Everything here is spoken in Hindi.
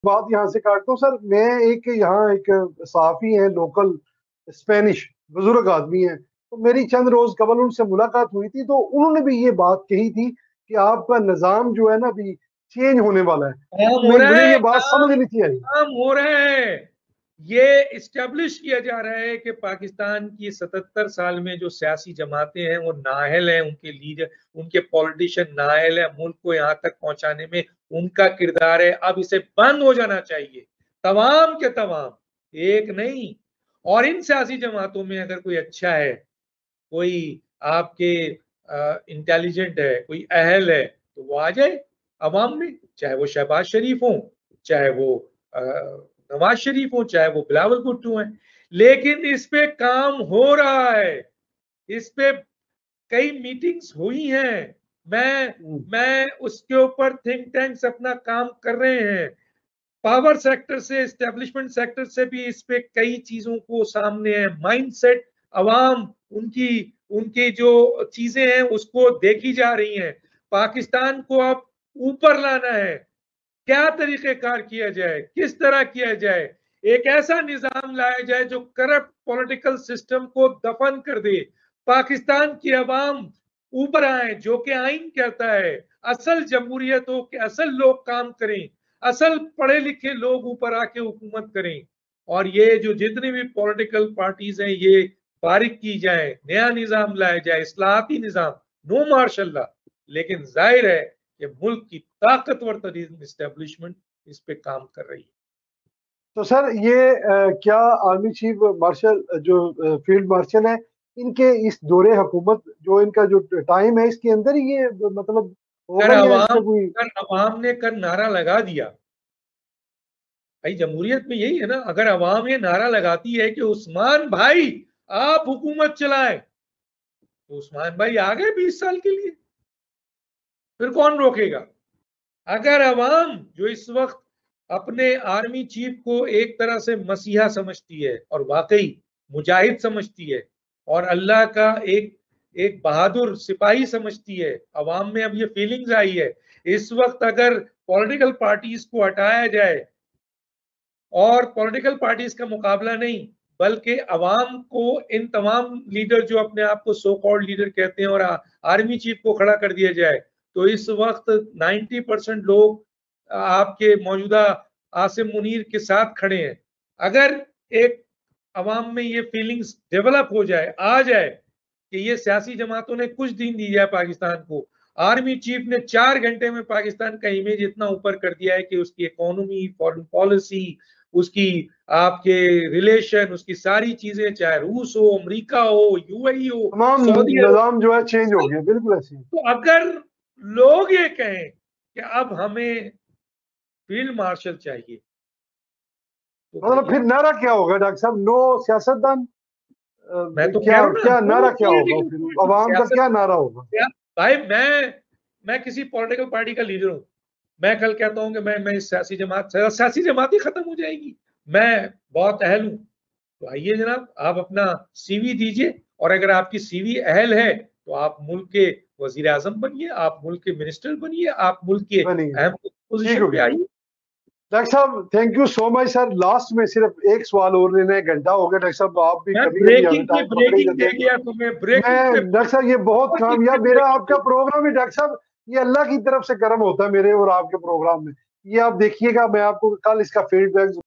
बात यहाँ से काटता हूँ सर। मैं एक यहाँ एक सहाफी है लोकल, स्पेनिश बुजुर्ग आदमी है, तो मेरी चंद रोज कबल उनसे मुलाकात हुई थी, तो उन्होंने भी ये बात कही थी कि आपका निजाम जो है ना अभी चेंज होने वाला है। काम तो हो रहा मुझे है, ये बात समझ काम नहीं थी आई। काम हो रहा है। ये इस्टेब्लिश किया जा रहा है कि पाकिस्तान की 77 साल में जो सियासी जमातें हैं वो नाअहल हैं, उनके लीडर, उनके पॉलिटिशियन नाअहल हैं, मुल्क को यहाँ तक पहुंचाने में उनका किरदार है। अब इसे बंद हो जाना चाहिए, तमाम के तमाम, एक नहीं। और इन सियासी जमातों में अगर कोई अच्छा है, कोई आपके इंटेलिजेंट है, कोई अहल है, तो वो आ जाए अवाम में, चाहे वो शहबाज शरीफ हो, चाहे वो नवाज शरीफ हो, चाहे वो बिलावल भुट्टो हैं। लेकिन इस पे काम हो रहा है, इस पे कई मीटिंग्स हुई हैं। मैं उसके ऊपर थिंक टैंक्स अपना काम कर रहे हैं। पावर सेक्टर से, एस्टेब्लिशमेंट सेक्टर से भी इस पे कई चीजों को सामने है। माइंडसेट अवाम, उनकी उनकी जो चीजें हैं उसको देखी जा रही हैं। पाकिस्तान को अब ऊपर लाना है, क्या तरीकेकार किया जाए, किस तरह किया जाए, एक ऐसा निजाम लाया जाए जो करप्ट पॉलिटिकल सिस्टम को दफन कर दे। पाकिस्तान की अवाम ऊपर आए, जो कि आइन कहता है। असल जमहूरियत हो कि असल लोग काम करें, असल पढ़े लिखे लोग ऊपर आके हुकूमत करें। और ये जो जितनी भी पॉलिटिकल पार्टीज हैं ये बारिक की जाए, नया निजाम लाया जाए, इस्लाहाती निजाम, नो मार्शल लॉ। लेकिन जाहिर है कि मुल्क की ताकतवर तरीन इस्टेब्लिशमेंट इस पे काम कर रही है। तो सर ये क्या आर्मी चीफ मार्शल जो फील्ड मार्शल है, इनके इस दौरे हुकूमत जो इनका जो टाइम है इसके अंदर ही ये मतलब अगर होगा या इसका कोई? अवाम ने कर नारा लगा दिया, भाई जमहूरियत में यही है ना, अगर अवाम ये नारा लगाती है कि उस्मान भाई आप हुकूमत चलाएं, तो उस्मान भाई आ गए 20 साल के लिए, फिर कौन रोकेगा? अगर अवाम जो इस वक्त अपने आर्मी चीफ को एक तरह से मसीहा समझती है और वाकई मुजाहिद समझती है और अल्लाह का एक एक बहादुर सिपाही समझती है, अवाम में अब ये फीलिंग्स आई है। इस वक्त अगर पॉलिटिकल पार्टीज को हटाया जाए और पॉलिटिकल पार्टीज का मुकाबला नहीं, बल्कि अवाम को, इन तमाम लीडर जो अपने आप को सो कॉल्ड लीडर कहते हैं, और आर्मी चीफ को खड़ा कर दिया जाए, तो इस वक्त 90% लोग आपके मौजूदा आसिम मुनीर के साथ खड़े हैं। अगर एक अवाम में ये फीलिंग्स डेवलप हो जाए, आ जाए कि ये सियासी जमातों ने कुछ दिन दी है पाकिस्तान को, आर्मी चीफ ने 4 घंटे में पाकिस्तान का इमेज इतना ऊपर कर दिया है कि उसकी इकोनॉमी, फॉरेन पॉलिसी, उसकी आपके रिलेशन, उसकी सारी चीजें, चाहे रूस हो, अमेरिका हो, यूएई हो, तमाम सऊदी अरब, निजाम जो है चेंज हो गया, बिल्कुल ऐसे ही। तो अगर लोग ये कहें कि अब हमें फील्ड मार्शल चाहिए, तो मतलब भैया, फिर नारा क्या होगा डॉक्टर साहब? नो सियासतदान? मैं तो कह क्या रहा हूं ना, क्या नो नारा क्या होगा पॉलिटिकल फिर? पार्टी अवाम का सियासत। क्या नारा होगा? भाई मैं किसी पॉलिटिकल पार्टी का लीडर हूं, मैं कल कहता हूं कि मैं इस सियासी जमात ही खत्म हो जाएगी, मैं बहुत अहल हूं, तो आइए जनाब, आप अपना सीवी दीजिए, और अगर आपकी सीवी अहल है तो आप मुल्क के वजीर आजम बनिए, आप मुल्क के मिनिस्टर बनिए, आप मुल्क के बनिए, अहम ठीक पोजीशन हो पे गया। आइए। डॉक्टर साहब thank you so much sir. Last में सिर्फ एक सवाल और लेना है, घंटा हो गया डॉक्टर साहब, आप भी मैं कभी कभी हमें ब्रेकिंग पे टाइम पकड़ ही ब्रेकिंग लेते दे हैं। दिया तुम्हें, ब्रेकिंग पे मैं डॉक्टर साहब ये बहुत कामयाब, मेरा आपका ब्रेकिंग। प्रोग्राम है डॉक्टर साहब, ये अल्लाह की तरफ से कर्म होता है मेरे और आपके प्रोग्राम में। ये आप देखिएगा, मैं आपको कल इसका फीडबैक